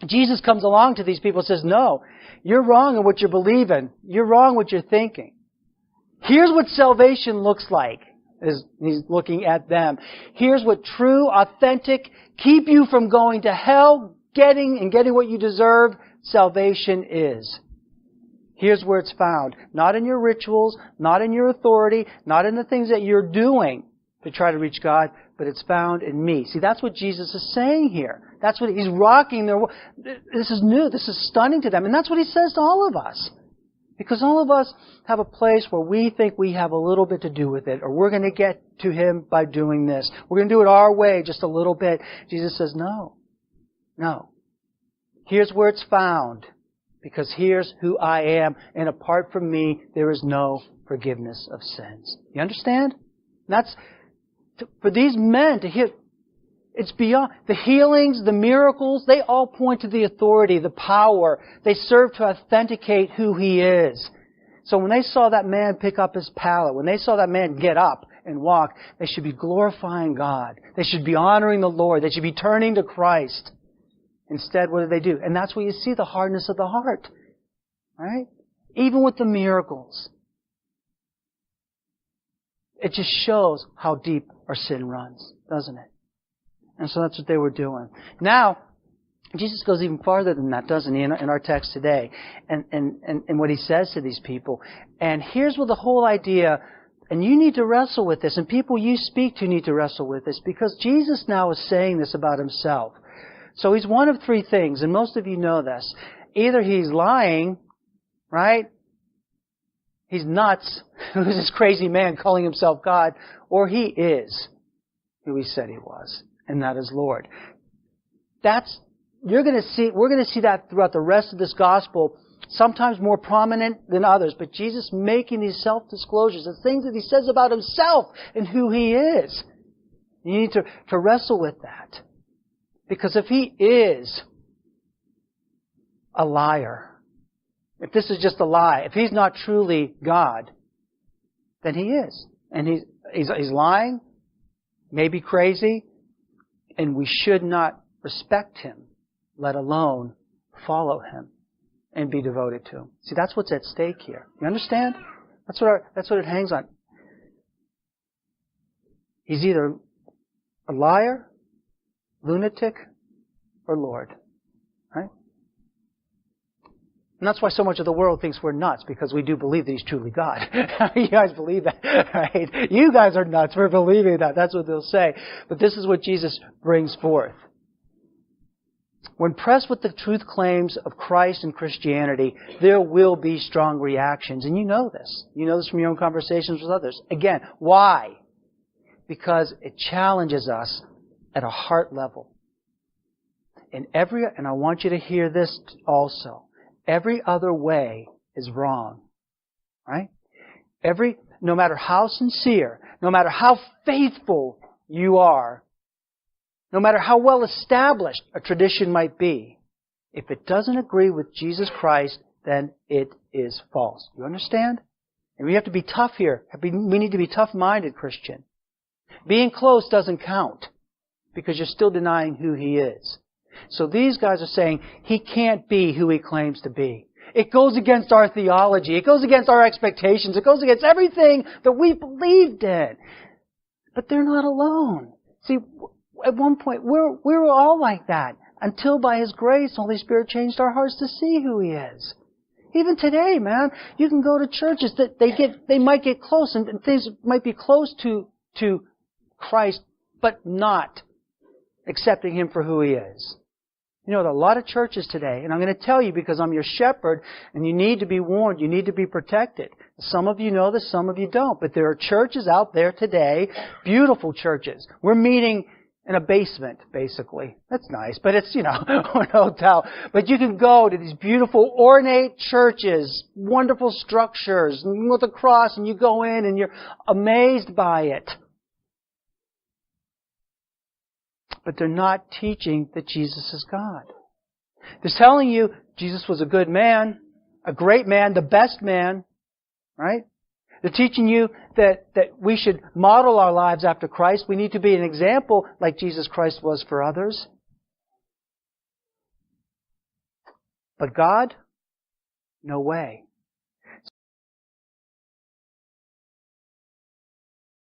Jesus comes along to these people and says, no, you're wrong in what you're believing. You're wrong in what you're thinking. Here's what salvation looks like. As he's looking at them. Here's what true, authentic, keep you from going to hell, getting what you deserve, salvation is. Here's where it's found. Not in your rituals, not in your authority, not in the things that you're doing to try to reach God, but it's found in me. See, that's what Jesus is saying here. That's what he's rocking their... This is new. This is stunning to them. And that's what he says to all of us. Because all of us have a place where we think we have a little bit to do with it, or we're going to get to Him by doing this. We're going to do it our way just a little bit. Jesus says, no. No. Here's where it's found. Because here's who I am, and apart from me, there is no forgiveness of sins. You understand? That's for these men to hear. It's beyond the healings, the miracles. They all point to the authority, the power. They serve to authenticate who He is. So when they saw that man pick up his pallet, when they saw that man get up and walk, they should be glorifying God. They should be honoring the Lord. They should be turning to Christ. Instead, what do? And that's where you see the hardness of the heart. Right? Even with the miracles. It just shows how deep our sin runs, doesn't it? And so that's what they were doing. Now, Jesus goes even farther than that, doesn't he, in our text today? And what He says to these people. And here's where the whole idea, and you need to wrestle with this, and people you speak to need to wrestle with this, because Jesus now is saying this about Himself. So He's one of three things, and most of you know this. Either He's lying, right? He's nuts. Who's this crazy man calling Himself God? Or He is who He said He was, and that is Lord. We're going to see that throughout the rest of this gospel, sometimes more prominent than others, but Jesus making these self-disclosures, the things that He says about Himself and who He is. You need to wrestle with that. Because if He is a liar, if this is just a lie, if He's not truly God, then He is. And He's lying, maybe crazy, and we should not respect Him, let alone follow Him and be devoted to Him. See, that's what's at stake here. You understand? That's what it hangs on. He's either a liar, lunatic, or Lord. Right? And that's why so much of the world thinks we're nuts, because we do believe that He's truly God. You guys believe that, right? You guys are nuts for believing that. That's what they'll say. But this is what Jesus brings forth. When pressed with the truth claims of Christ and Christianity, there will be strong reactions. And you know this. You know this from your own conversations with others. Again, why? Because it challenges us at a heart level. And I want you to hear this also. Every other way is wrong. Right? No matter how sincere, no matter how faithful you are, no matter how well established a tradition might be, if it doesn't agree with Jesus Christ, then it is false. You understand? And we have to be tough here. We need to be tough-minded, Christian. Being close doesn't count, because you're still denying who He is. So these guys are saying He can't be who He claims to be. It goes against our theology. It goes against our expectations. It goes against everything that we believed in. But they're not alone. See, at one point, we were all like that, until by His grace, the Holy Spirit changed our hearts to see who He is. Even today, man, you can go to churches that they might get close, and things might be close to Christ, but not accepting Him for who He is. You know, there are a lot of churches today, and I'm going to tell you because I'm your shepherd, and you need to be warned, you need to be protected. Some of you know this, some of you don't, but there are churches out there today, beautiful churches. We're meeting in a basement, basically. That's nice, but it's, or an hotel. But you can go to these beautiful, ornate churches, wonderful structures, with a cross, and you go in and you're amazed by it. But they're not teaching that Jesus is God. They're telling you Jesus was a good man, a great man, the best man, right? They're teaching you that we should model our lives after Christ. We need to be an example like Jesus Christ was for others. But God? No way.